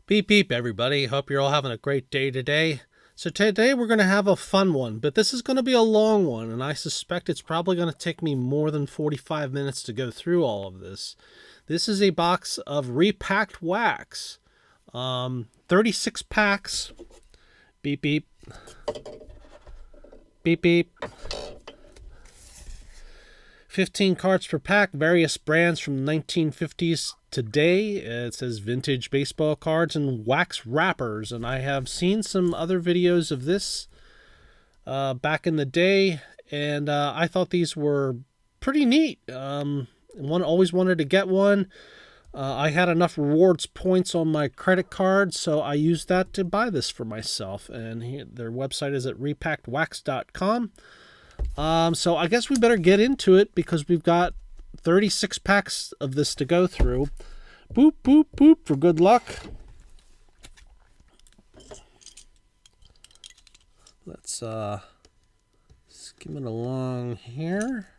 Beep beep everybody, hope you're all having a great day today. So today we're going to have a fun one, but this is going to be a long one, and I suspect it's probably going to take me more than 45 minutes to go through all of this. This is a box of repacked wax. 36 packs. Beep beep. Beep beep. 15 cards per pack, various brands from the 1950s today. It says vintage baseball cards and wax wrappers. And I have seen some other videos of this back in the day, and I thought these were pretty neat. Always wanted to get one. I had enough rewards points on my credit card, so I used that to buy this for myself. And their website is at repackedwax.com. So I guess we better get into it because we've got 36 packs of this to go through. Boop, boop, boop for good luck. Let's skim it along here.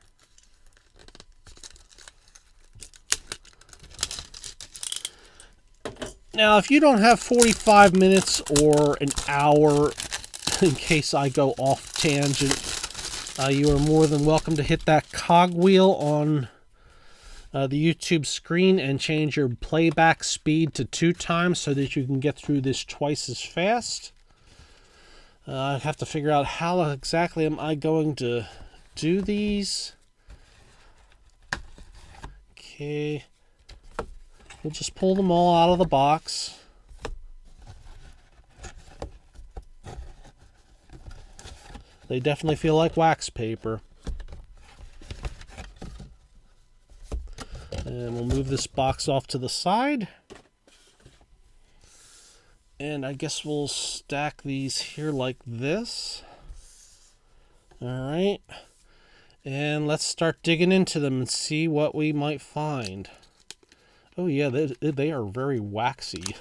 Now, if you don't have 45 minutes or an hour, in case I go off tangent, you are more than welcome to hit that cogwheel on the YouTube screen and change your playback speed to 2 times so that you can get through this twice as fast. I have to figure out how exactly am I going to do these. Okay. We'll just pull them all out of the box. They definitely feel like wax paper. And we'll move this box off to the side. And I guess we'll stack these here like this. Alright. And let's start digging into them and see what we might find. Oh yeah, they are very waxy.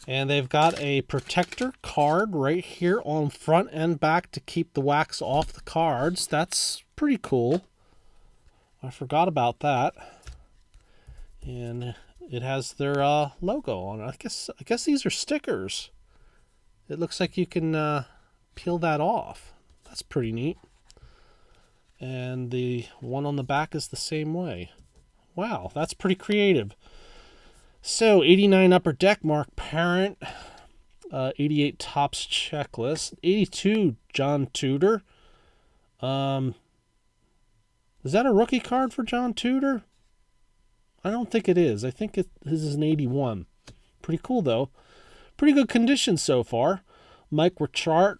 And they've got a protector card right here on front and back to keep the wax off the cards. That's pretty cool. I forgot about that. And it has their logo on it. I guess these are stickers. It looks like you can peel that off. That's pretty neat. And the one on the back is the same way. Wow, that's pretty creative. So, 89 Upper Deck, Mark Parent. 88 Topps Checklist. 82 John Tudor. Is that a rookie card for John Tudor? I don't think it is. I think his is an 81. Pretty cool, though. Pretty good condition so far. Mike Richard.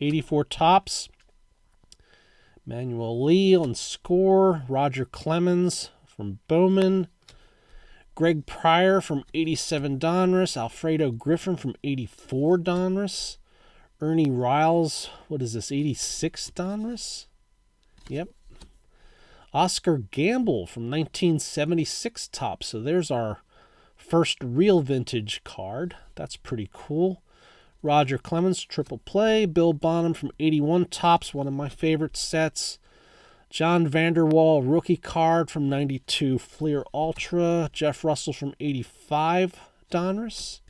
84 Topps. Manuel Lee on score. Roger Clemens from Bowman. Greg Pryor from 87 Donruss. Alfredo Griffin from 84 Donruss. Ernie Riles, what is this, 86 Donruss? Yep. Oscar Gamble from 1976 Topps. So there's our first real vintage card. That's pretty cool. Roger Clemens, triple play. Bill Bonham from 81 Topps, one of my favorite sets. John Vanderwall, rookie card from 92 Fleer Ultra. Jeff Russell from 85 Donruss.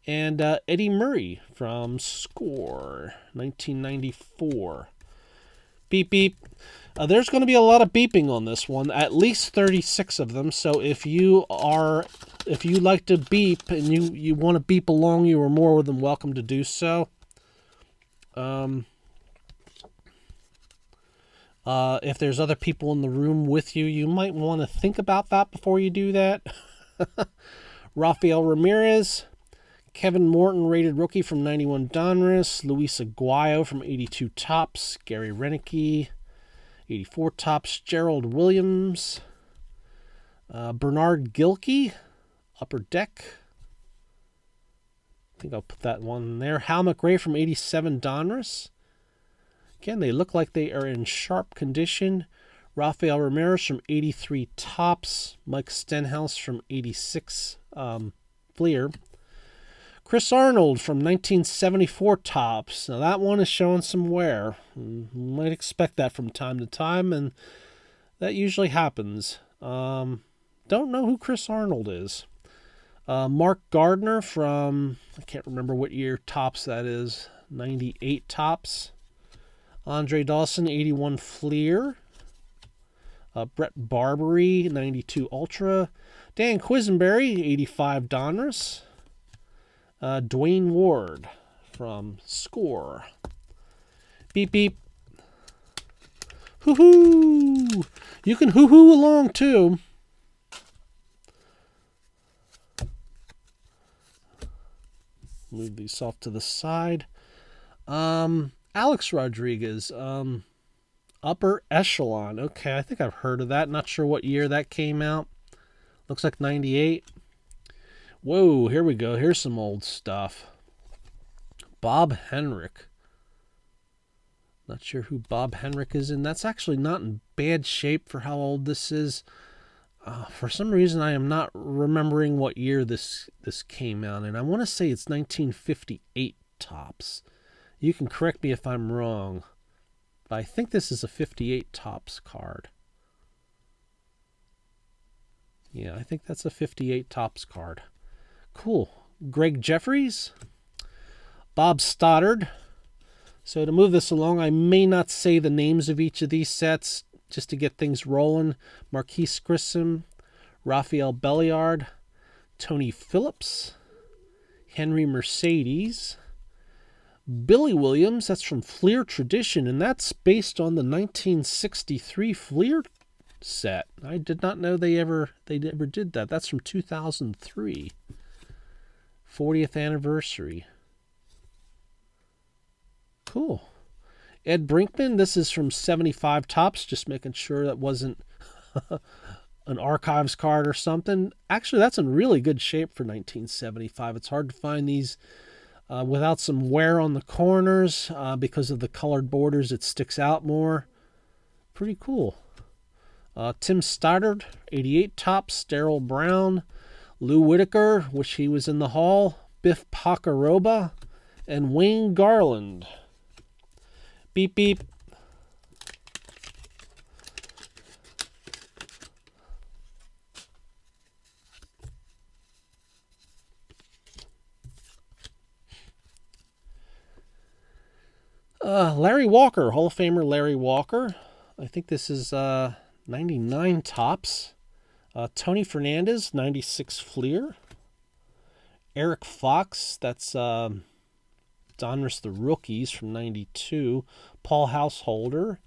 And Eddie Murray from Score, 1994. Beep, beep. There's going to be a lot of beeping on this one, at least 36 of them. So if you like to beep and you want to beep along, you are more than welcome to do so. If there's other people in the room with you, you might want to think about that before you do that. Rafael Ramirez, Kevin Morton, rated rookie from 91 Donruss, Luis Aguayo from 82 Topps, Gary Renicky, 84 Topps, Gerald Williams, Bernard Gilkey, Upper Deck. I think I'll put that one in there. Hal McRae from 87 Donruss. Again, they look like they are in sharp condition. Rafael Ramirez from 83 Topps. Mike Stenhouse from 86 Fleer. Chris Arnold from 1974 Topps. Now that one is showing some wear. You might expect that from time to time, and that usually happens. don't know who Chris Arnold is. Mark Gardner from, I can't remember what year Topps that is, 98 Topps. Andre Dawson, 81 Fleer. Brett Barbary, 92 Ultra. Dan Quisenberry, 85 Donruss. Dwayne Ward from Score. Beep, beep. Hoo-hoo! You can hoo-hoo along, too. Move these off to the side. Alex Rodriguez, Upper Echelon. Okay, I think I've heard of that. Not sure what year that came out. Looks like 98. Whoa, here we go. Here's some old stuff. Bob Henrik. Not sure who Bob Henrik is in. That's actually not in bad shape for how old this is. For some reason, I am not remembering what year this came out, and I want to say it's 1958 Topps. You can correct me if I'm wrong, but I think this is a 58 Topps card. Yeah, I think that's a 58 Topps card. Cool. Greg Jeffries, Bob Stoddard. So to move this along, I may not say the names of each of these sets just to get things rolling. Marquise Grissom, Raphael Belliard, Tony Phillips, Henry Mercedes, Billy Williams, that's from Fleer Tradition, and that's based on the 1963 Fleer set. I did not know they ever did that. That's from 2003. 40th anniversary. Cool. Ed Brinkman, this is from 75 Topps, just making sure that wasn't an archives card or something. Actually, that's in really good shape for 1975. It's hard to find these without some wear on the corners because of the colored borders. It sticks out more. Pretty cool. Tim Stoddard, 88 Topps, Darrell Brown, Lou Whitaker, which he was in the Hall, Biff Pacaroba, and Wayne Garland. Beep, beep. Larry Walker, Hall of Famer Larry Walker. I think this is 99 Topps. Tony Fernandez, 96 Fleer. Eric Fox, that's Donruss the Rookies from 92. Paul Householder.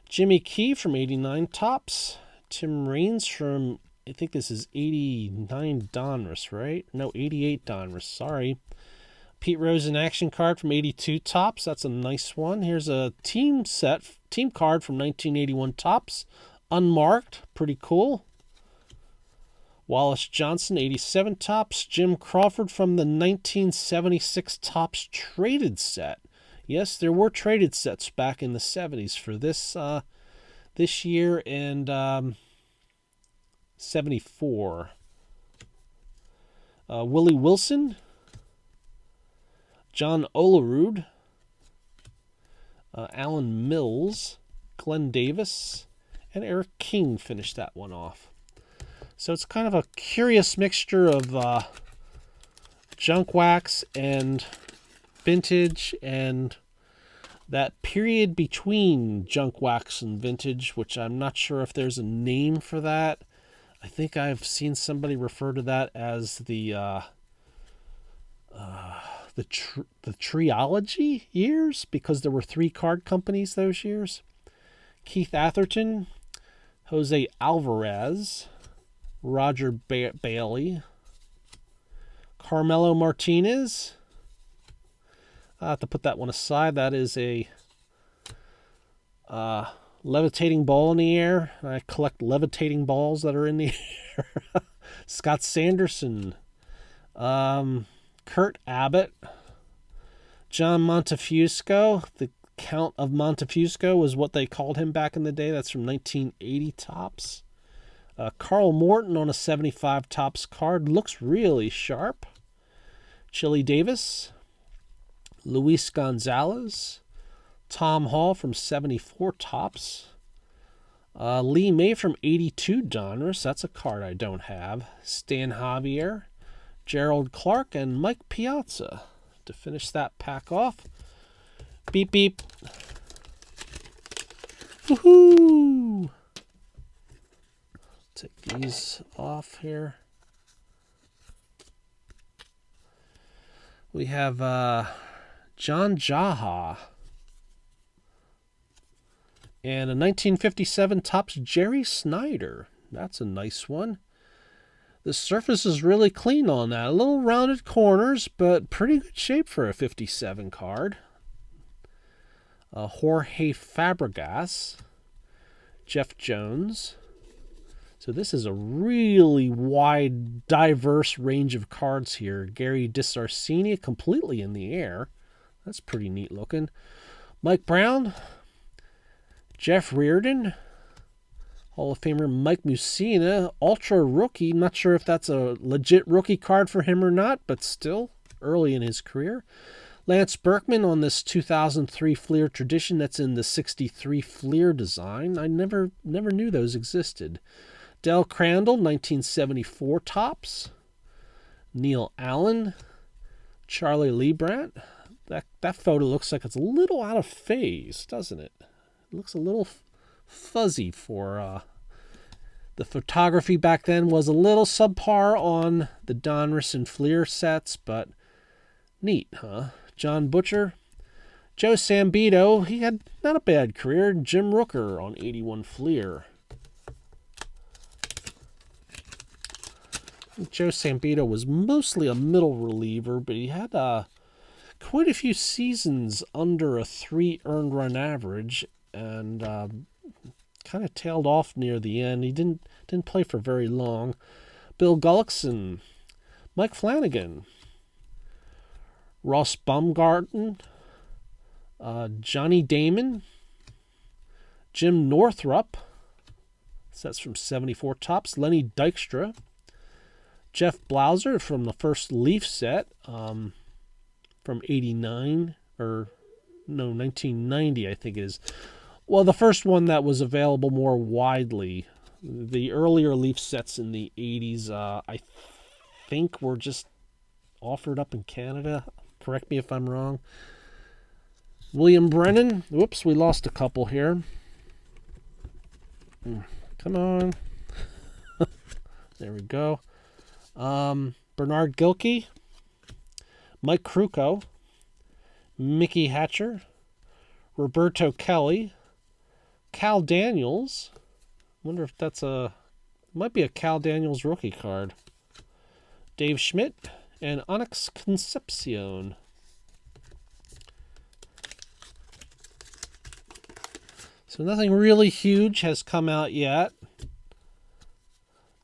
Jimmy Key from 89 Topps. Tim Raines from, I think this is 89 Donruss, right? No, 88 Donruss, sorry. Pete Rose, an action card from 82 Topps. That's a nice one. Here's a team card from 1981 Topps. Unmarked, pretty cool. Wallace Johnson, 87 Topps. Jim Crawford from the 1976 Topps traded set. Yes, there were traded sets back in the 70s for this year and 74. Willie Wilson, John Olerud, Alan Mills, Glenn Davis, and Eric King finished that one off. So it's kind of a curious mixture of junk wax and vintage and that period between junk wax and vintage, which I'm not sure if there's a name for that. I think I've seen somebody refer to that as the trilogy years, because there were 3 card companies those years. Keith Atherton, Jose Alvarez, Roger Bailey, Carmelo Martinez. I have to put that one aside. That is a levitating ball in the air. I collect levitating balls that are in the air. Scott Sanderson, Kurt Abbott, John Montefusco. The Count of Montefusco was what they called him back in the day. That's from 1980 Topps. Carl Morton on a 75 Topps card. Looks really sharp. Chili Davis. Luis Gonzalez. Tom Hall from 74 Topps. Lee May from 82 Donruss. That's a card I don't have. Stan Javier, Gerald Clark, and Mike Piazza to finish that pack off. Beep, beep. Woohoo! Take these off here. We have John Jaha. And a 1957 Topps Jerry Snyder. That's a nice one. The surface is really clean on that. A little rounded corners, but pretty good shape for a 57 card. Jorge Fabregas. Jeff Jones. So this is a really wide, diverse range of cards here. Gary DiSarcini completely in the air. That's pretty neat looking. Mike Brown. Jeff Reardon, Hall of Famer Mike Mussina, Ultra Rookie. Not sure if that's a legit rookie card for him or not, but still early in his career. Lance Berkman on this 2003 Fleer Tradition that's in the 63 Fleer design. I never knew those existed. Del Crandall, 1974 Topps. Neil Allen, Charlie Leibrandt. That photo looks like it's a little out of phase, doesn't it? It looks a little fuzzy for the photography back then was a little subpar on the Donruss and Fleer sets, but neat, huh? John Butcher, Joe Sambito, he had not a bad career. Jim Rooker on 81 Fleer. Joe Sambito was mostly a middle reliever, but he had quite a few seasons under a 3 earned run average. And kind of tailed off near the end. He didn't play for very long. Bill Gullickson, Mike Flanagan, Ross Baumgarten, Johnny Damon, Jim Northrup. That's from 74 Topps. Lenny Dykstra, Jeff Blauser from the first Leaf set from 89 or no 1990, I think it is. Well, the first one that was available more widely. The earlier Leaf sets in the 80s, I think, were just offered up in Canada. Correct me if I'm wrong. William Brennan. Whoops, we lost a couple here. Come on. There we go. Bernard Gilkey. Mike Krukow. Mickey Hatcher. Roberto Kelly. Cal Daniels. Wonder if that's might be a Cal Daniels rookie card. Dave Schmidt and Onyx Concepcion. So nothing really huge has come out yet.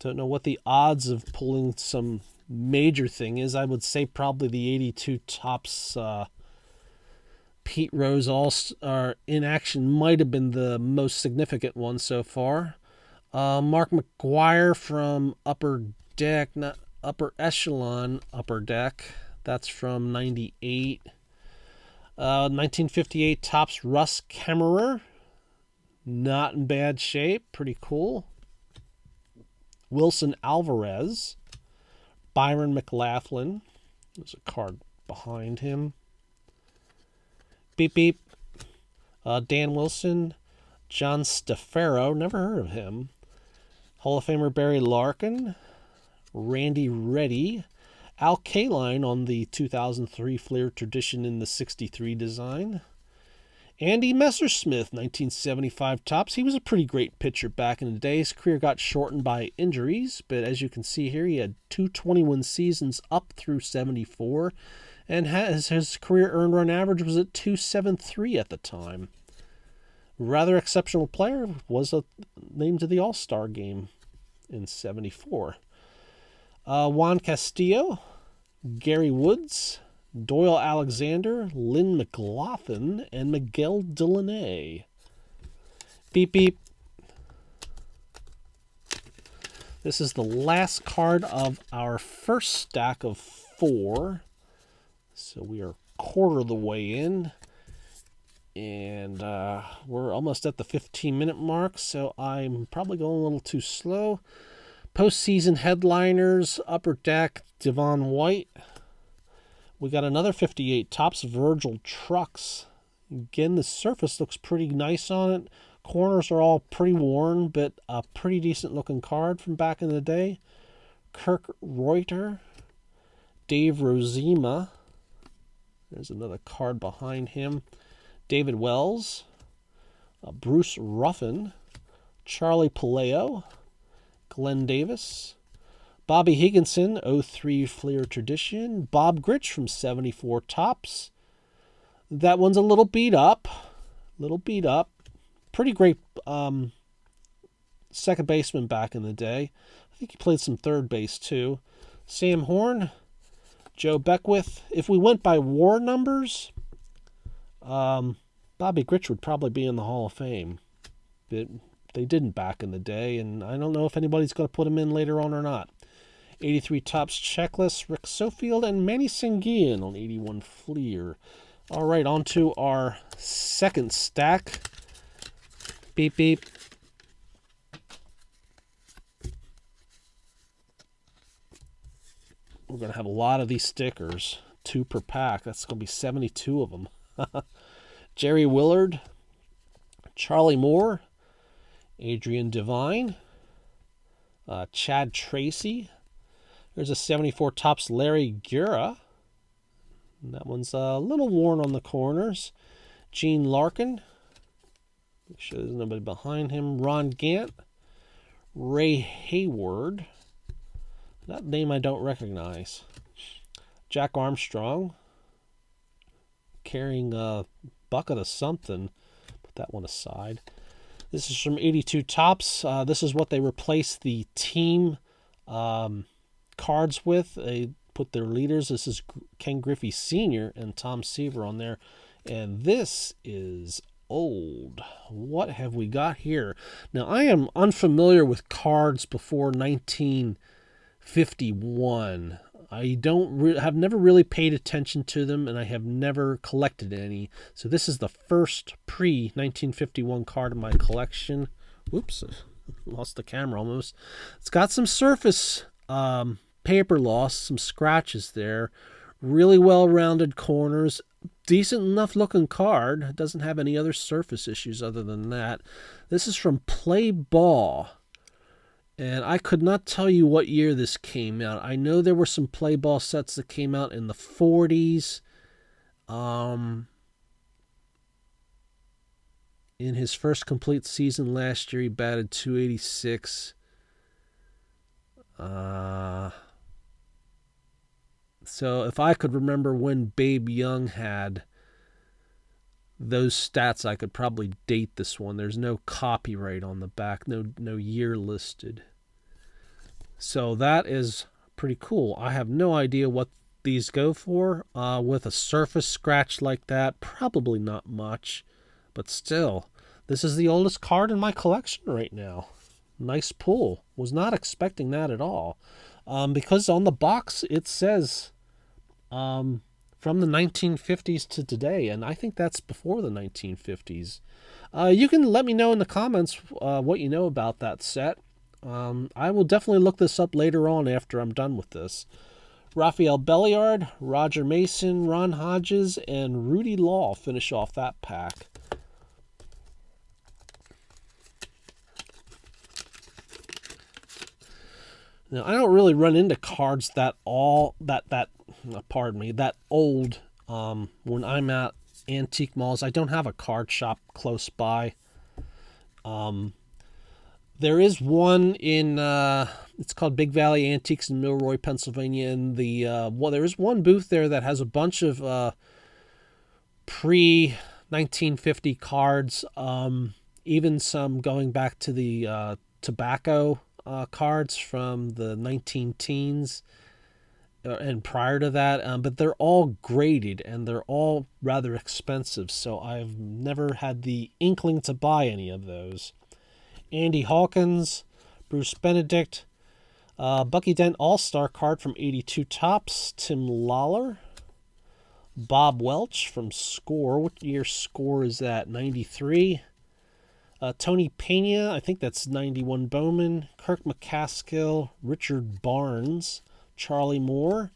Don't know what the odds of pulling some major thing is. I would say probably the 82 Topps Pete Rose All-Star in action might have been the most significant one so far. Mark McGuire from Upper Deck, not Upper Echelon, Upper Deck. That's from 98. 1958 Topps Russ Kemmerer. Not in bad shape. Pretty cool. Wilson Alvarez. Byron McLaughlin. There's a card behind him. Beep, beep. Dan Wilson. John Stefero. Never heard of him. Hall of Famer Barry Larkin. Randy Reddy. Al Kaline on the 2003 Fleer Tradition in the 63 design. Andy Messersmith, 1975 Topps. He was a pretty great pitcher back in the day. His career got shortened by injuries, but as you can see here, he had 221 seasons up through 74, and his career earned run average was at 273 at the time. Rather exceptional player, was named to the All-Star game in 74. Juan Castillo, Gary Woods, Doyle Alexander, Lynn McLaughlin, and Miguel Delaney. Beep, beep. This is the last card of our first stack of 4. So we are quarter of the way in. And we're almost at the 15-minute mark, so I'm probably going a little too slow. Postseason headliners, Upper Deck, Devon White. We got another 58 Topps Virgil Trucks. Again, the surface looks pretty nice on it. Corners are all pretty worn, but a pretty decent looking card from back in the day. Kirk Reuter, Dave Rozema. There's another card behind him. David Wells, Bruce Ruffin, Charlie Palaio, Glenn Davis, Bobby Higginson, 03 Fleer Tradition, Bob Gritch from 74 Topps. That one's a little beat up. Pretty great second baseman back in the day. I think he played some third base too. Sam Horn, Joe Beckwith. If we went by WAR numbers, Bobby Gritch would probably be in the Hall of Fame. But they didn't back in the day, and I don't know if anybody's going to put him in later on or not. 83 Topps Checklist, Rick Sofield and Manny Sanguillen on 81 Fleer. All right, on to our second stack. Beep, beep. We're going to have a lot of these stickers. 2 per pack. That's going to be 72 of them. Jerry Willard, Charlie Moore, Adrian Devine, Chad Tracy. There's a 74 Topps Larry Gura. And that one's a little worn on the corners. Gene Larkin. Make sure there's nobody behind him. Ron Gant. Ray Hayward. That name I don't recognize. Jack Armstrong. Carrying a bucket of something. Put that one aside. This is from 82 Topps. This is what they replaced the team cards with. They put their leaders. This is Ken Griffey Sr. and Tom Seaver on there. And this is old. What have we got here? Now, I am unfamiliar with cards before 1951. I have never really paid attention to them, and I have never collected any. So this is the first pre-1951 card in my collection. Whoops, lost the camera almost. It's got some surface paper loss, some scratches there. Really well-rounded corners. Decent enough looking card. It doesn't have any other surface issues other than that. This is from Play Ball. And I could not tell you what year this came out. I know there were some Play Ball sets that came out in the 40s. In his first complete season last year, he batted .286. So if I could remember when Babe Young had those stats, I could probably date this one. There's no copyright on the back, no year listed. So that is pretty cool. I have no idea what these go for. With a surface scratch like that, probably not much. But still, this is the oldest card in my collection right now. Nice pull. Was not expecting that at all. Because on the box it says from the 1950s to today, and I think that's before the 1950s. You can let me know in the comments what you know about that set. I will definitely look this up later on after I'm done with this. Rafael Belliard, Roger Mason, Ron Hodges, and Rudy Law finish off that pack. Now, I don't really run into cards that old when I'm at antique malls. I don't have a card shop close by. There is one in it's called Big Valley Antiques in Milroy, Pennsylvania, and there is one booth there that has a bunch of pre-1950 cards, even some going back to the tobacco cards from the 19-teens and prior to that, but they're all graded and they're all rather expensive, so I've never had the inkling to buy any of those. Andy Hawkins, Bruce Benedict, Bucky Dent All-Star card from 82 Topps, Tim Lawler, Bob Welch from Score. What year Score is that? 93. Tony Pena, I think that's 91 Bowman. Kirk McCaskill, Richard Barnes, Charlie Moore.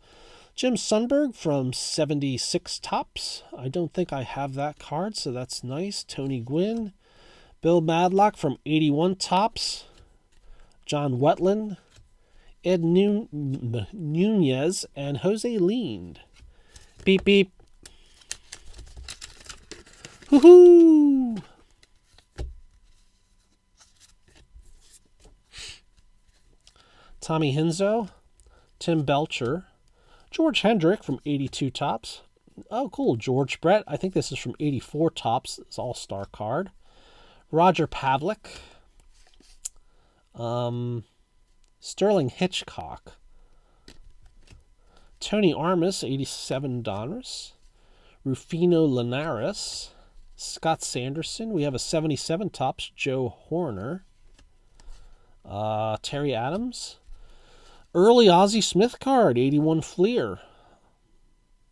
Jim Sundberg from 76 Tops. I don't think I have that card, so that's nice. Tony Gwynn. Bill Madlock from 81 Tops. John Wetland. Ed Nunez and Jose Leand. Beep, beep. Woohoo! Tommy Hinzo, Tim Belcher, George Hendrick from 82 Tops. Oh, cool. George Brett. I think this is from 84 Tops. It's all-star card. Roger Pavlik. Sterling Hitchcock. Tony Armas, 87 Donruss. Rufino Linares. Scott Sanderson. We have a 77 Tops, Joe Horner. Terry Adams. Early Ozzie Smith card, 81 Fleer.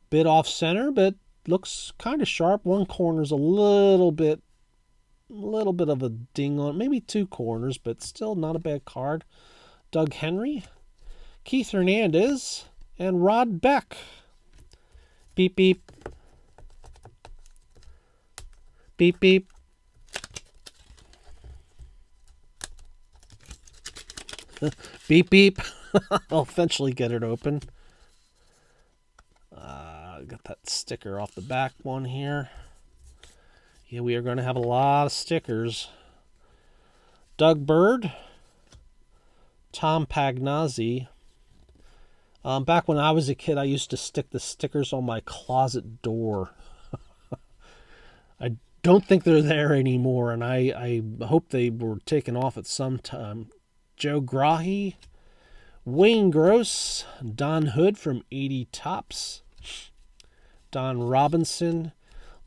Bit off center, but looks kind of sharp. One corner's a little bit of a ding on, maybe two corners, but still not a bad card. Doug Henry, Keith Hernandez, and Rod Beck. Beep, beep. Beep, beep. Beep, beep. I'll eventually get it open. Got that sticker off the back one here. Yeah, we are going to have a lot of stickers. Doug Bird. Tom Pagnazzi. Back when I was a kid, I used to stick the stickers on my closet door. I don't think they're there anymore, and I hope they were taken off at some time. Joe Grahi. Wayne Gross, Don Hood from 80 Tops, Don Robinson,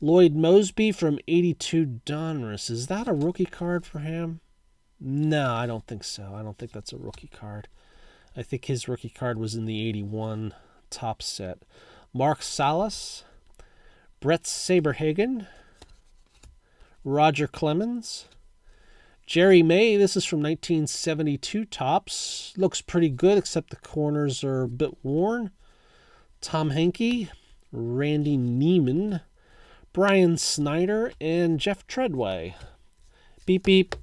Lloyd Mosby from 82 Donruss. Is that a rookie card for him? No, I don't think so. I don't think that's a rookie card. I think his rookie card was in the 81 Top set. Mark Salas, Brett Saberhagen, Roger Clemens, Jerry May, this is from 1972 Tops. Looks pretty good, except the corners are a bit worn. Tom Henke, Randy Neiman, Brian Snyder, and Jeff Treadway. Beep, beep.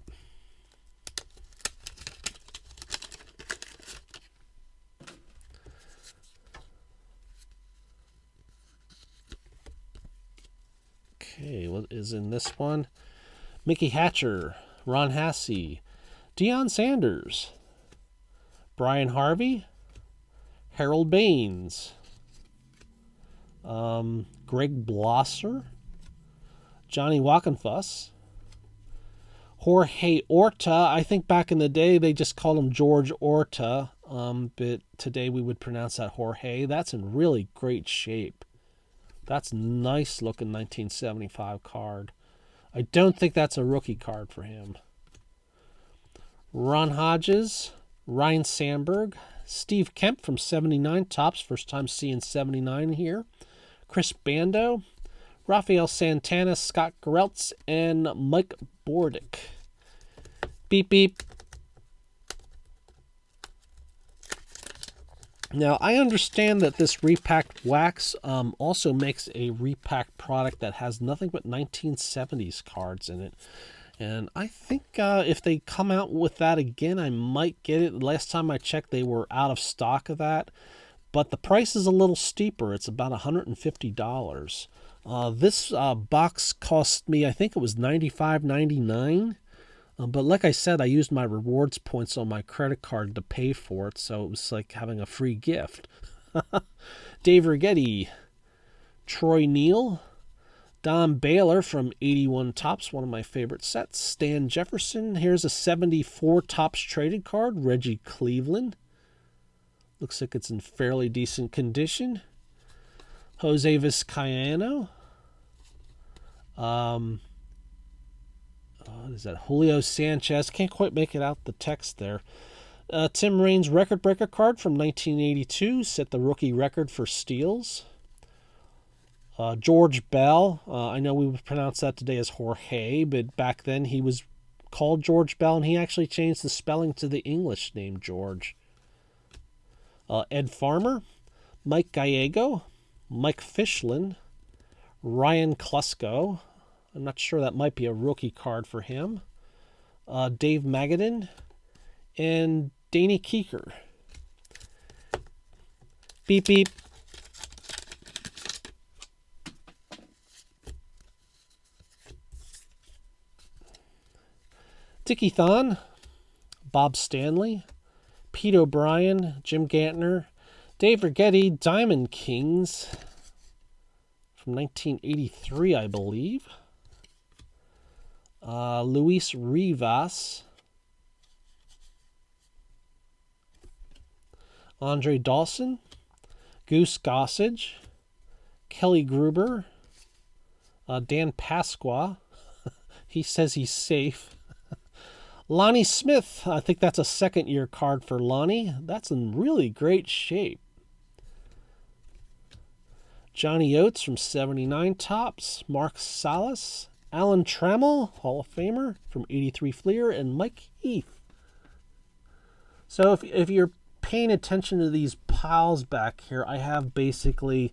Okay, what is in this one? Mickey Hatcher, Ron Hassey, Deion Sanders, Brian Harvey, Harold Baines, Greg Blosser, Johnny Walkenfuss, Jorge Orta. I think back in the day they just called him George Orta, but today we would pronounce that Jorge. That's in really great shape. That's a nice looking 1975 card. I don't think that's a rookie card for him. Ron Hodges, Ryan Sandberg, Steve Kemp from 79 Tops. First time seeing 79 here. Chris Bando, Rafael Santana, Scott Gereltz, and Mike Bordick. Beep, beep. Now, I understand that this Repacked wax also makes a Repacked product that has nothing but 1970s cards in it. And I think if they come out with that again, I might get it. Last time I checked, they were out of stock of that. But the price is a little steeper. It's about $150. This box cost me, I think it was $95.99. But like I said, I used my rewards points on my credit card to pay for it, so it was like having a free gift. Dave Righetti, Troy Neal, Don Baylor from 81 Tops, one of my favorite sets. Stan Jefferson. Here's a 74 Tops traded card, Reggie Cleveland. Looks like it's in fairly decent condition. Jose Vizcaino. What is that? Julio Sanchez. Can't quite make it out the text there. Tim Raines record breaker card from 1982. Set the rookie record for steals. George Bell. I know we would pronounce that today as Jorge, but back then he was called George Bell, and he actually changed the spelling to the English name George. Ed Farmer, Mike Gallego, Mike Fishland, Ryan Klusko. I'm not sure, that might be a rookie card for him. Dave Magadan, and Danny Keeker. Beep, beep. Dickie Thon, Bob Stanley, Pete O'Brien, Jim Gantner, Dave Righetti, Diamond Kings from 1983, I believe. Luis Rivas, Andre Dawson, Goose Gossage, Kelly Gruber, Dan Pasqua. He says he's safe. Lonnie Smith, I think that's a second-year card for Lonnie. That's in really great shape. Johnny Oates from 79 Topps, Mark Salas, Alan Trammell, Hall of Famer from 83 Fleer, and Mike Heath. So if you're paying attention to these piles back here, I have basically,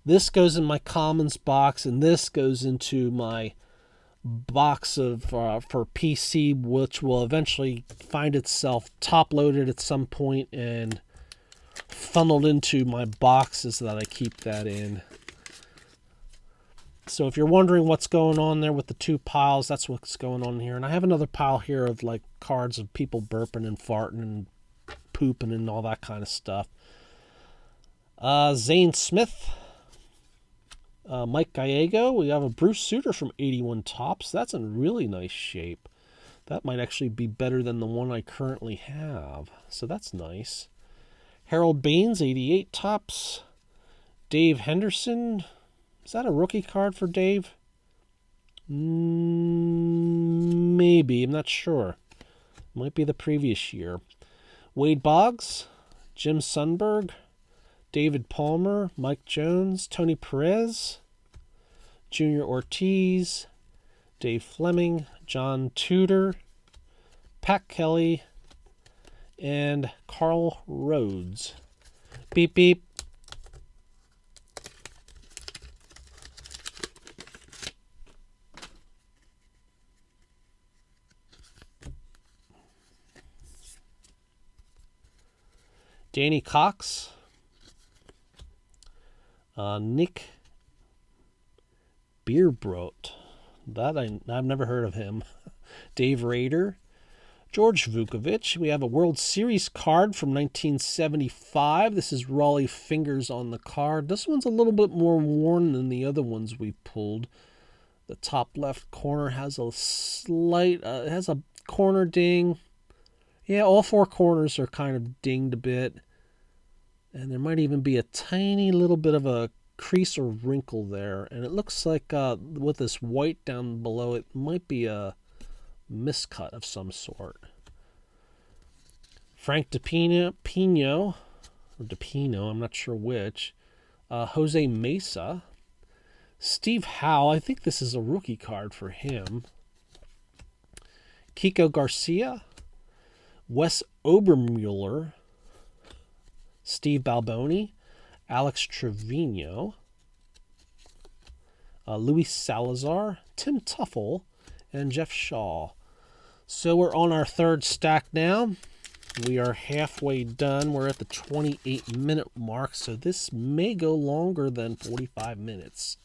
this goes in my commons box, and this goes into my box of for PC, which will eventually find itself top loaded at some point and funneled into my boxes that I keep that in. So if you're wondering what's going on there with the two piles, that's what's going on here. And I have another pile here of like cards of people burping and farting and pooping and all that kind of stuff. Zane Smith, Mike Gallego. We have a Bruce Sutter from 81 Topps. That's in really nice shape. That might actually be better than the one I currently have. So that's nice. Harold Baines, 88 Topps. Dave Henderson. Is that a rookie card for Dave? Maybe. I'm not sure. Might be the previous year. Wade Boggs. Jim Sundberg. David Palmer, Mike Jones, Tony Perez, Junior Ortiz, Dave Fleming, John Tudor, Pat Kelly, and Carl Rhodes. Beep, beep. Danny Cox. Nick Beerbrot. That I've never heard of him. Dave Rader. George Vukovic. We have a World Series card from 1975. This is Raleigh Fingers on the card. This one's a little bit more worn than the other ones we've pulled. The top left corner has a slight, it has a corner ding. Yeah, all four corners are kind of dinged a bit. And there might even be a tiny little bit of a crease or wrinkle there. And it looks like with this white down below, it might be a miscut of some sort. Frank DePino, I'm not sure which. Jose Mesa. Steve Howe, I think this is a rookie card for him. Kiko Garcia. Wes Obermuller. Steve Balboni, Alex Trevino, Luis Salazar, Tim Tuffle, and Jeff Shaw. So we're on our third stack now. We are halfway done. We're at the 28-minute mark, so this may go longer than 45 minutes.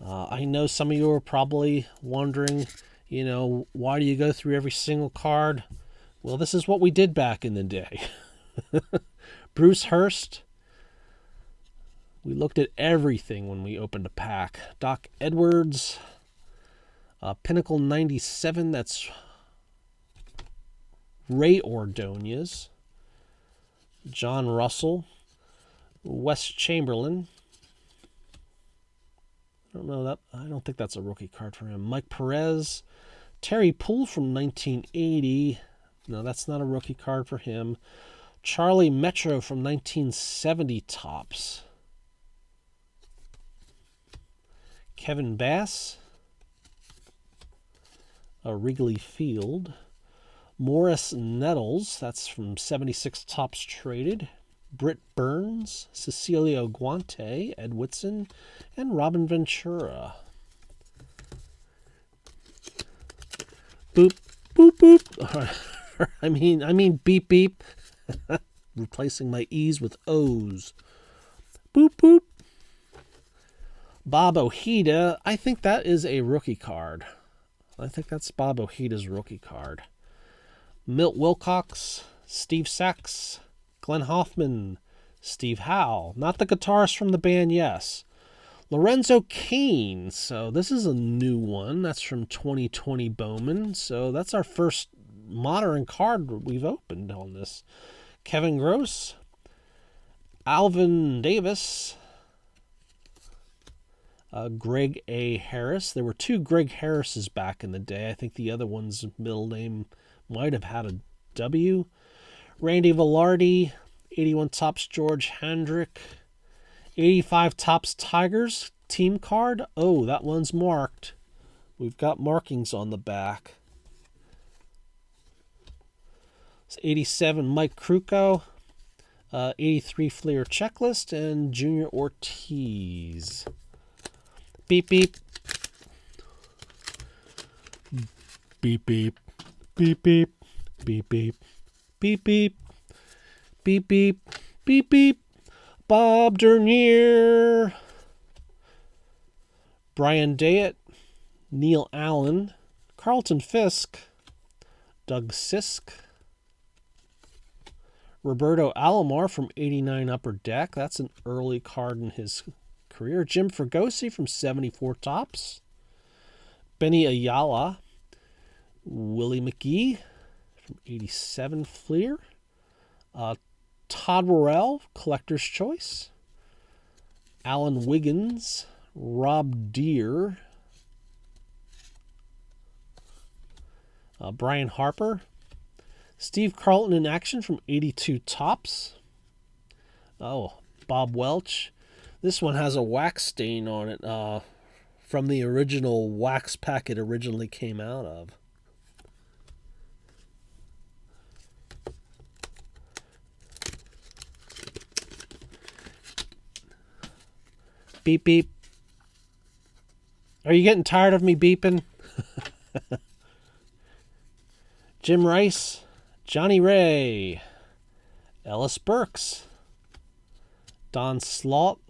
I know some of you are probably wondering, why do you go through every single card? Well, this is what we did back in the day. Bruce Hurst. We looked at everything when we opened a pack. Doc Edwards. Pinnacle 97. That's Ray Ordonez. John Russell. Wes Chamberlain. I don't think that's a rookie card for him. Mike Perez. Terry Poole from 1980. No, that's not a rookie card for him. Charlie Metro from 1970 Topps. Kevin Bass. Wrigley Field. Morris Nettles, that's from 76 Tops Traded. Britt Burns, Cecilio Guante, Ed Whitson, and Robin Ventura. Boop, boop, boop. I mean beep, beep. Replacing my E's with O's. Boop, boop. Bob Ojeda, I think that is a rookie card. I think that's Bob Ojeda's rookie card. Milt Wilcox, Steve Sachs, Glenn Hoffman, Steve Howe. Not the guitarist from the band Yes. Lorenzo Kane. So this is a new one. That's from 2020 Bowman. So that's our first modern card we've opened on this. Kevin Gross, Alvin Davis, Greg A. Harris. There were two Greg Harrises back in the day. I think the other one's middle name might have had a W. Randy Velarde, 81 Tops George Hendrick, 85 Tops Tigers team card. Oh, that one's marked. We've got markings on the back. It's 87 Mike Krukow, 83 Fleer Checklist, and Junior Ortiz. Beep, beep. Beep, beep. Beep, beep. Beep, beep. Beep, beep. Beep, beep. Beep, beep. Bob Dernier. Brian Dayett. Neil Allen. Carlton Fisk. Doug Sisk. Roberto Alomar from 89 Upper Deck. That's an early card in his career. Jim Fregosi from 74 Tops. Benny Ayala. Willie McGee from 87 Fleer. Todd Worrell, Collector's Choice. Alan Wiggins. Rob Deere. Brian Harper. Steve Carlton in action from 82 Tops. Oh, Bob Welch. This one has a wax stain on it from the original wax pack it originally came out of. Beep, beep. Are you getting tired of me beeping? Jim Rice. Johnny Ray, Ellis Burks, Don Slaught,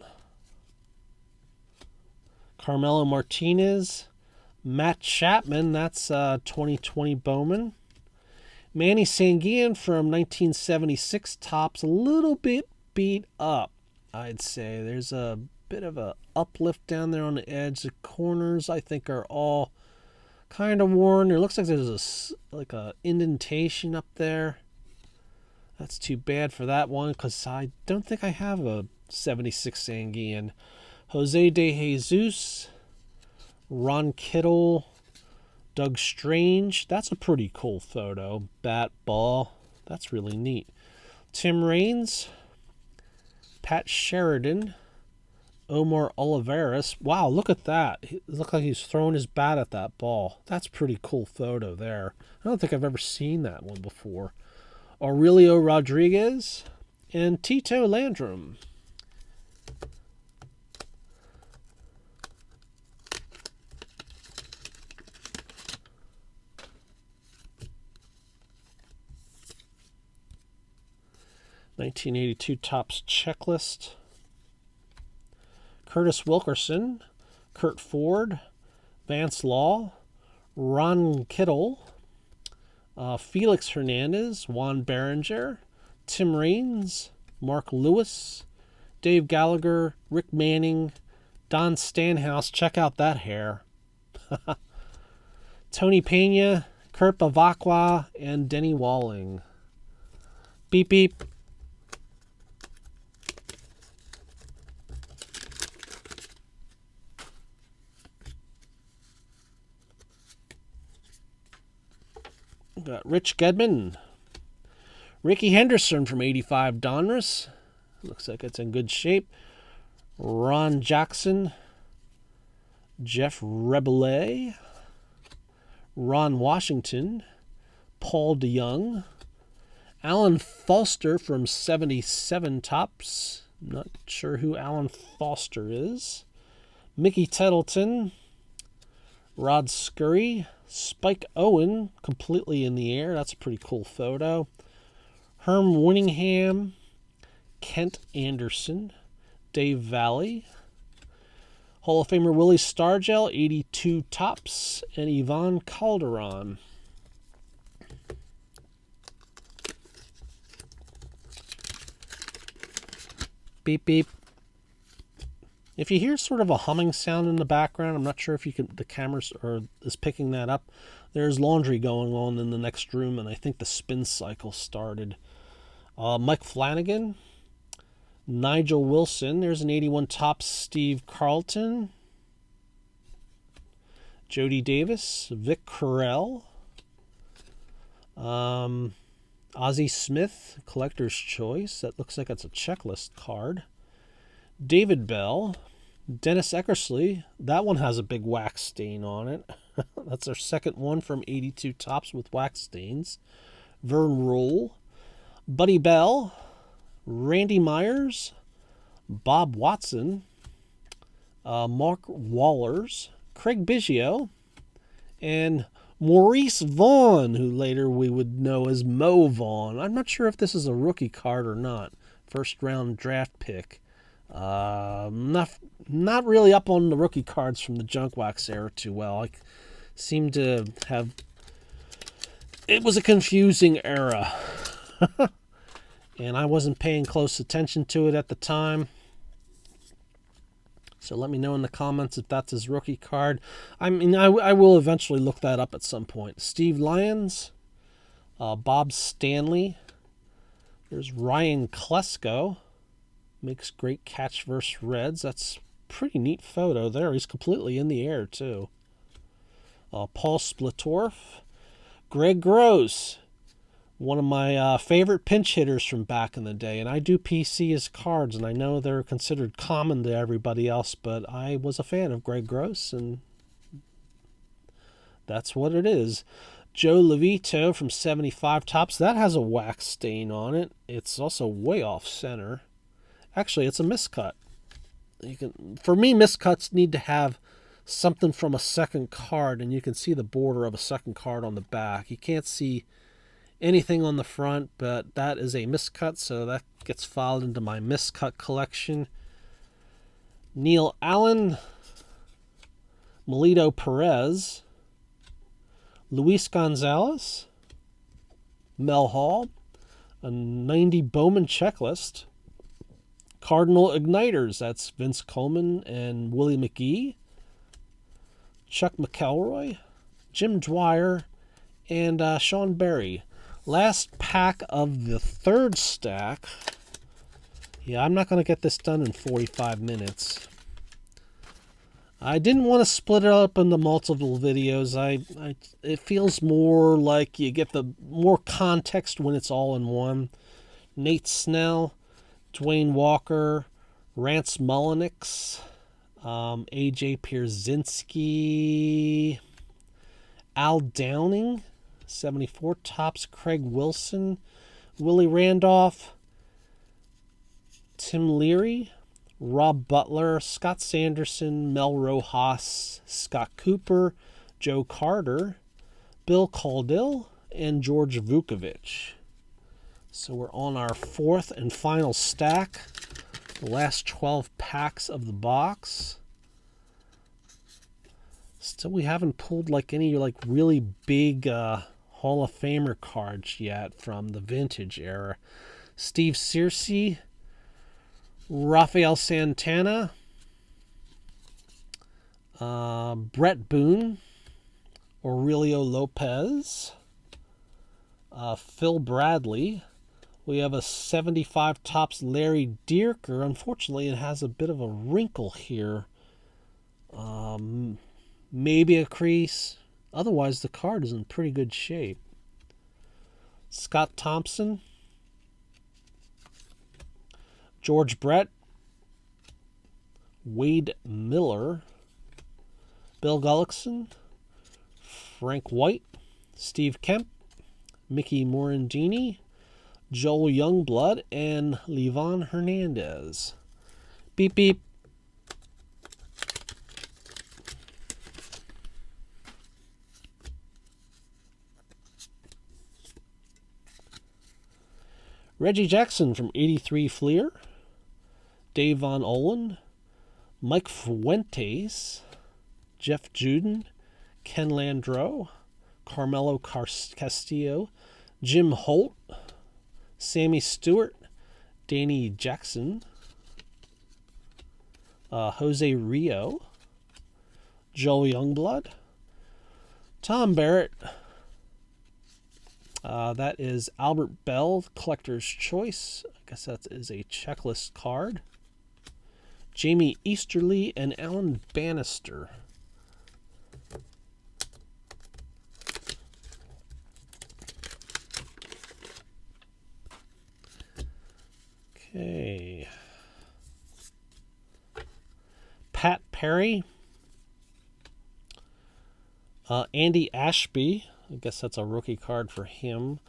Carmelo Martinez, Matt Chapman, that's 2020 Bowman, Manny Sanguillen from 1976 Tops, a little bit beat up, I'd say. There's a bit of a uplift down there on the edge. The corners, I think, are all kind of worn. It looks like there's a indentation up there. That's too bad for that one because I don't think I have a 76 Sanguillen. Jose De Jesus, Ron Kittle, Doug Strange. That's a pretty cool photo. Bat ball. That's really neat. Tim Raines, Pat Sheridan, Omar Oliveras. Wow, look at that. It looks like he's throwing his bat at that ball. That's a pretty cool photo there. I don't think I've ever seen that one before. Aurelio Rodriguez and Tito Landrum. (1982) Tops Checklist. Curtis Wilkerson, Kurt Ford, Vance Law, Ron Kittle, Felix Hernandez, Juan Berenger, Tim Raines, Mark Lewis, Dave Gallagher, Rick Manning, Don Stanhouse. Check out that hair. Tony Pena, Kurt Bavacqua, and Denny Walling. Beep, beep. Got Rich Gedman, Ricky Henderson from 85 Donruss. Looks like it's in good shape. Ron Jackson, Jeff Rebele, Ron Washington, Paul DeYoung, Alan Foster from 77 Tops. Not sure who Alan Foster is. Mickey Tettleton, Rod Scurry, Spike Owen, completely in the air. That's a pretty cool photo. Herm Winningham, Kent Anderson, Dave Valley, Hall of Famer Willie Stargell, 82 Tops, and Yvonne Calderon. Beep, beep. If you hear sort of a humming sound in the background, I'm not sure if you can, the camera is picking that up. There's laundry going on in the next room, and I think the spin cycle started. Mike Flanagan, Nigel Wilson. There's an 81 Topps Steve Carlton. Jody Davis, Vic Carell. Ozzie Smith, Collector's Choice. That looks like it's a checklist card. David Bell. Dennis Eckersley. That one has a big wax stain on it. That's our second one from 82 Topps with wax stains. Vern Roll. Buddy Bell. Randy Myers. Bob Watson. Mark Wallers. Craig Biggio. And Maurice Vaughn, who later we would know as Mo Vaughn. I'm not sure if this is a rookie card or not. First round draft pick. Not really up on the rookie cards from the junk wax era too well. I seem to have... It was a confusing era. And I wasn't paying close attention to it at the time. So let me know in the comments if that's his rookie card. I mean, I will eventually look that up at some point. Steve Lyons, Bob Stanley. There's Ryan Klesko. Makes great catch versus Reds. That's a pretty neat photo there. He's completely in the air, too. Paul Splitorf. Greg Gross. One of my favorite pinch hitters from back in the day. And I do PC his cards, and I know they're considered common to everybody else, but I was a fan of Greg Gross, and that's what it is. Joe Levito from 75 Topps. That has a wax stain on it. It's also way off center. Actually, it's a miscut. For me, miscuts need to have something from a second card, and you can see the border of a second card on the back. You can't see anything on the front, but that is a miscut, so that gets filed into my miscut collection. Neil Allen, Melito Perez, Luis Gonzalez, Mel Hall, a 90 Bowman checklist, Cardinal Igniters, that's Vince Coleman and Willie McGee, Chuck McElroy, Jim Dwyer, and Sean Berry. Last pack of the third stack. Yeah, I'm not going to get this done in 45 minutes. I didn't want to split it up into multiple videos. It feels more like you get the more context when it's all in one. Nate Snell, Dwayne Walker, Rance Mulliniks, AJ Pierzynski, Al Downing, 74 Topps, Craig Wilson, Willie Randolph, Tim Leary, Rob Butler, Scott Sanderson, Mel Rojas, Scott Cooper, Joe Carter, Bill Caudill, and George Vukovic. So we're on our fourth and final stack. The last 12 packs of the box. Still, we haven't pulled any really big Hall of Famer cards yet from the vintage era. Steve Searcy, Rafael Santana, Brett Boone, Aurelio Lopez, Phil Bradley. We have a 75 Topps Larry Dierker. Unfortunately, it has a bit of a wrinkle here. Maybe a crease. Otherwise, the card is in pretty good shape. Scott Thompson, George Brett, Wade Miller, Bill Gullickson, Frank White, Steve Kemp, Mickey Morandini, Joel Youngblood, and Levon Hernandez. Beep, beep. Reggie Jackson from 83 Fleer, Dave Von Olin, Mike Fuentes, Jeff Juden, Ken Landreau, Carmelo Castillo, Jim Holt, Sammy Stewart, Danny Jackson, Jose Rio, Joel Youngblood, Tom Barrett. That is Albert Bell, Collector's Choice. I guess that is a checklist card. Jamie Easterly and Alan Bannister. Okay. Pat Perry. Andy Ashby. I guess that's a rookie card for him.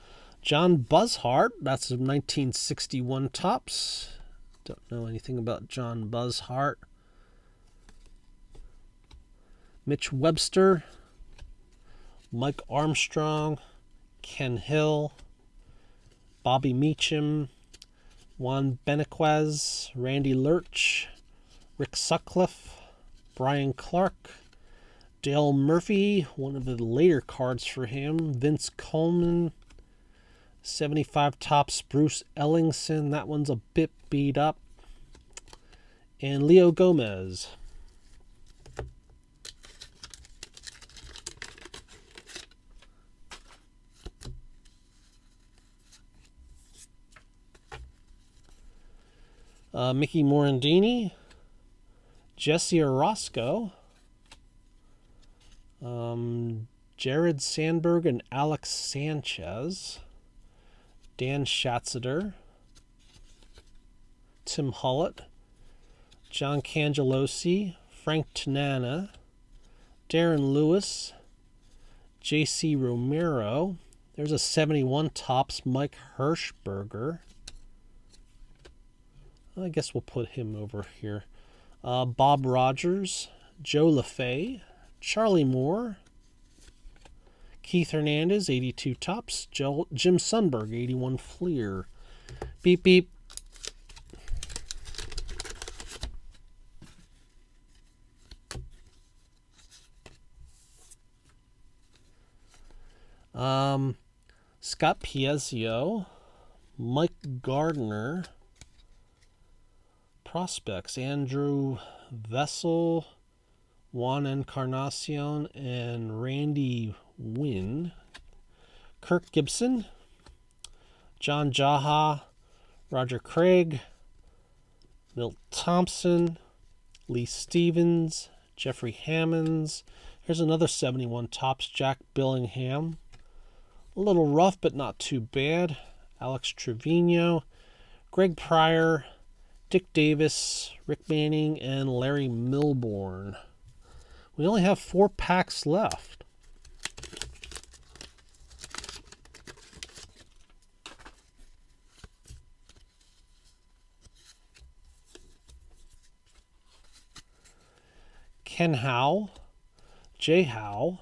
John Buzzhart. That's 1961 Topps. Don't know anything about John Buzzhart. Mitch Webster. Mike Armstrong. Ken Hill. Bobby Meacham. Juan Benequez. Randy Lurch. Rick Sutcliffe. Brian Clark. Dale Murphy, one of the later cards for him. Vince Coleman, 75 Topps. Bruce Ellingson, that one's a bit beat up. And Leo Gomez. Mickey Morandini, Jesse Orozco, Jared Sandberg and Alex Sanchez, Dan Schatzeder, Tim Hollett, John Cangelosi, Frank Tanana, Darren Lewis, J.C. Romero. There's a 71 Topps Mike Hirschberger. I guess we'll put him over here. Bob Rogers, Joe LaFay, Charlie Moore, Keith Hernandez, 82 Topps, Jim Sundberg, 81 Fleer. Beep, beep. Scott Piezio, Mike Gardner, Prospects, Andrew Vessel, Juan Encarnacion, and Randy Wynn. Kirk Gibson, John Jaha, Roger Craig, Milt Thompson, Lee Stevens, Jeffrey Hammonds. Here's another 71 Topps, Jack Billingham. A little rough, but not too bad. Alex Trevino, Greg Pryor, Dick Davis, Rick Manning, and Larry Milbourne. We only have 4 packs left. Ken Howe, Jay Howe,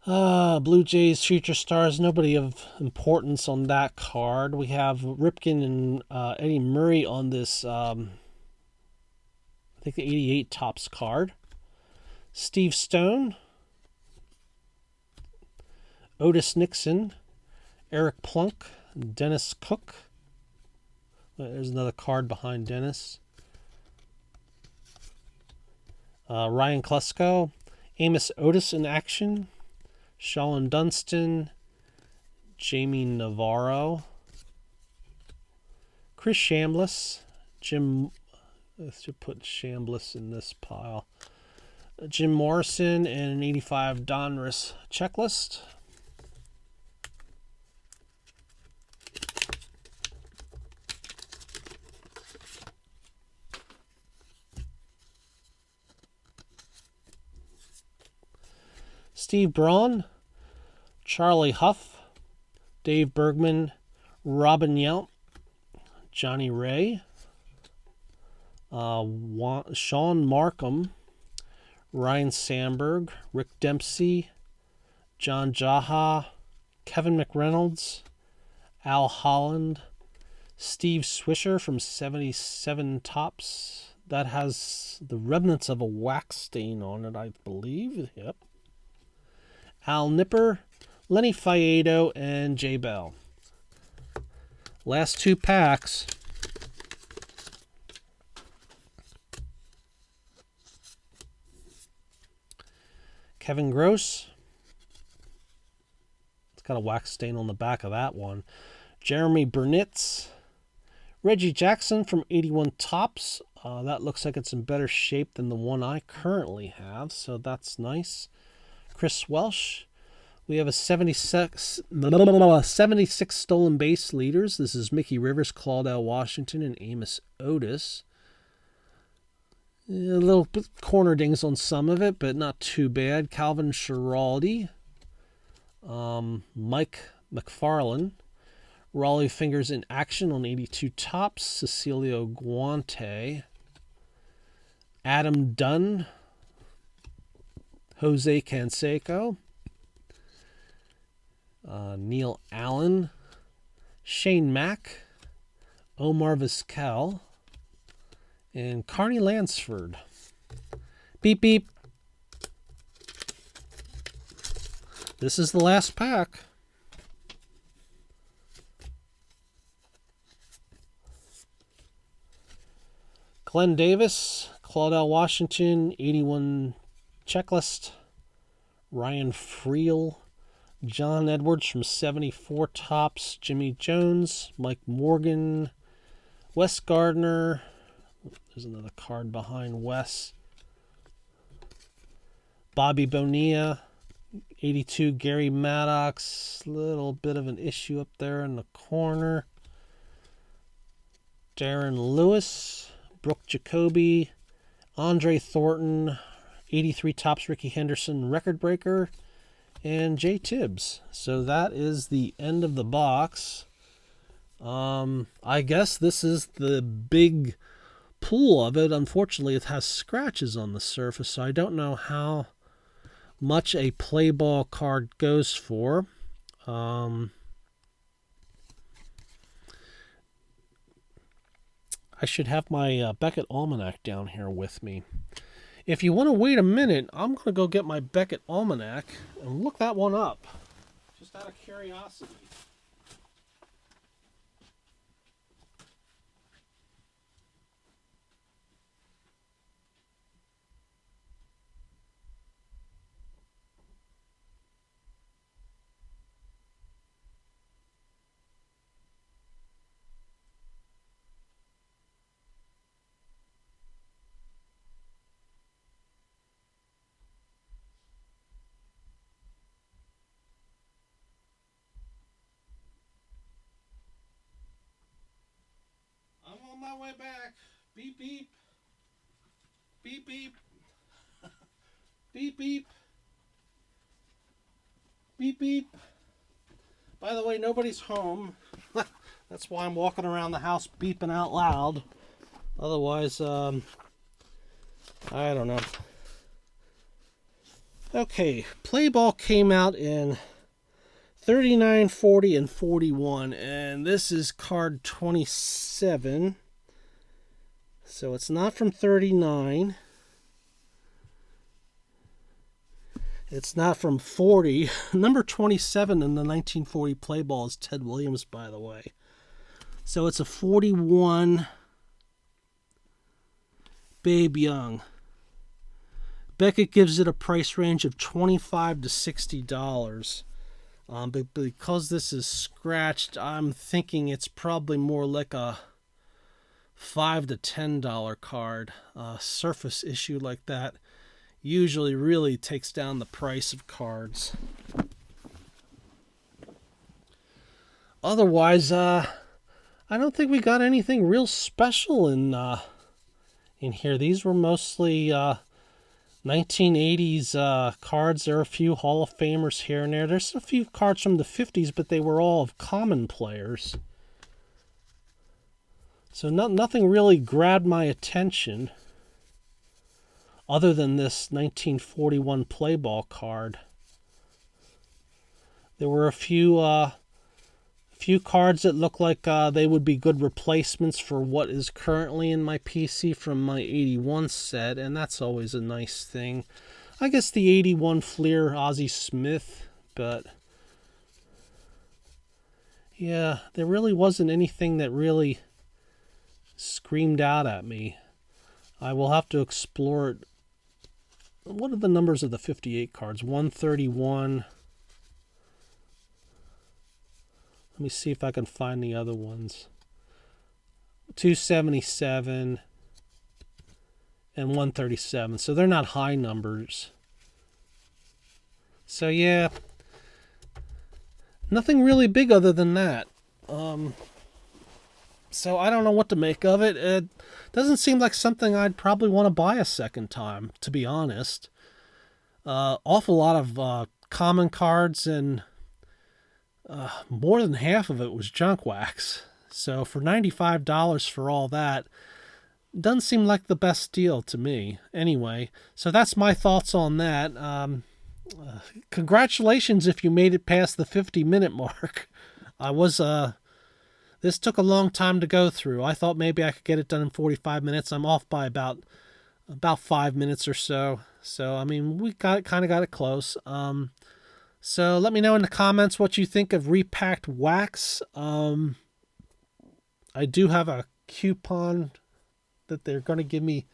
Blue Jays Future Stars, nobody of importance on that card. We have Ripken and Eddie Murray on this, I think the 88 Topps card. Steve Stone, Otis Nixon, Eric Plunk, Dennis Cook. There's another card behind Dennis. Ryan Klesko, Amos Otis in action, Sean Dunston, Jamie Navarro, Chris Chambliss, let's just put Chambliss in this pile, Jim Morrison, and an 85 Donruss checklist. Steve Braun, Charlie Huff, Dave Bergman, Robin Yount, Johnny Ray, Sean Markham, Ryan Sandberg, Rick Dempsey, John Jaha, Kevin McReynolds, Al Holland, Steve Swisher from 77 Tops. That has the remnants of a wax stain on it, I believe. Yep. Al Nipper, Lenny Fiedo, and Jay Bell. Last two packs. Kevin Gross. It's got a wax stain on the back of that one. Jeremy Burnitz. Reggie Jackson from 81 Tops. That looks like it's in better shape than the one I currently have, so that's nice. Chris Welsh. We have a 76 stolen base leaders. This is Mickey Rivers, Claudel Washington, and Amos Otis. A little bit corner dings on some of it, but not too bad. Calvin Schiraldi, Mike McFarlane, Raleigh Fingers in Action on 82 Tops, Cecilio Guante, Adam Dunn, Jose Canseco, Neil Allen, Shane Mack, Omar Vizquel, and Carney Lansford. Beep, beep. This is the last pack. Glenn Davis, Claudel Washington, 81 Checklist, Ryan Friel, John Edwards from 74 Tops, Jimmy Jones, Mike Morgan, Wes Gardner. There's another card behind Wes. Bobby Bonilla, 82 Gary Maddox. Little bit of an issue up there in the corner. Darren Lewis, Brooke Jacoby, Andre Thornton, 83 Tops Ricky Henderson, Record Breaker, and Jay Tibbs. So that is the end of the box. I guess this is the big pool of it. Unfortunately, it has scratches on the surface, so I don't know how much a play ball card goes for. I should have my Beckett Almanac down here with me. If you want to wait a minute, I'm going to go get my Beckett Almanac and look that one up, just out of curiosity. On my way back. Beep, beep. Beep, beep. Beep, beep. Beep, beep. By the way, nobody's home. That's why I'm walking around the house beeping out loud. Otherwise, I don't know. Okay, Play Ball came out in 39, 40, and 41, and this is card 27. So it's not from 39. It's not from 40. Number 27 in the 1940 Play Ball is Ted Williams, by the way. So it's a 41 Babe Young. Beckett gives it a price range of $25 to $60. But because this is scratched, I'm thinking it's probably more like a $5 to $10 card. Surface issue like that usually really takes down the price of cards. Otherwise, I don't think we got anything real special in here. These were mostly 1980s cards. There are a few Hall of Famers here and there. There's a few cards from the 50s, but they were all of common players. So nothing really grabbed my attention other than this 1941 play ball card. There were a few cards that look like they would be good replacements for what is currently in my PC from my 81 set, and that's always a nice thing. I guess the 81 Fleer Ozzie Smith, but yeah, there really wasn't anything that really screamed out at me. I will have to explore it. What are the numbers of the 58 cards? 131. Let me see if I can find the other ones. 277 and 137. So they're not high numbers. So yeah, nothing really big other than that. So I don't know what to make of it. It doesn't seem like something I'd probably want to buy a second time, to be honest. Awful lot of common cards, and more than half of it was junk wax. So for $95 for all that, doesn't seem like the best deal to me. Anyway, so that's my thoughts on that. Congratulations if you made it past the 50-minute mark. This took a long time to go through. I thought maybe I could get it done in 45 minutes. I'm off by about 5 minutes or so. So, I mean, we kind of got it close. So let me know in the comments what you think of Repacked Wax. I do have a coupon that they're going to give me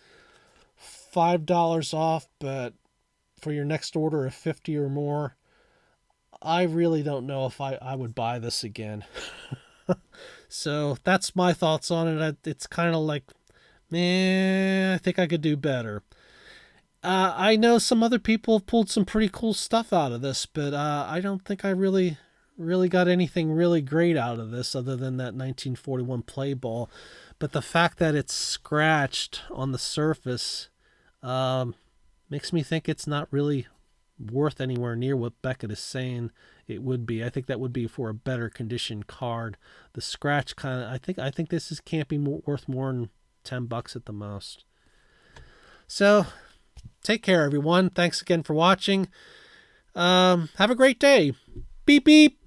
$5 off, but for your next order of 50 or more, I really don't know if I would buy this again. So that's my thoughts on it. It's kind of like, man, I think I could do better. I know some other people have pulled some pretty cool stuff out of this, but I don't think I really got anything really great out of this other than that 1941 play ball. But the fact that it's scratched on the surface makes me think it's not really worth anywhere near what Beckett is saying it would be. I think that would be for a better condition card. The scratch kind of, I think this can't be worth more than $10 at the most. So take care, everyone. Thanks again for watching. Have a great day. Beep beep.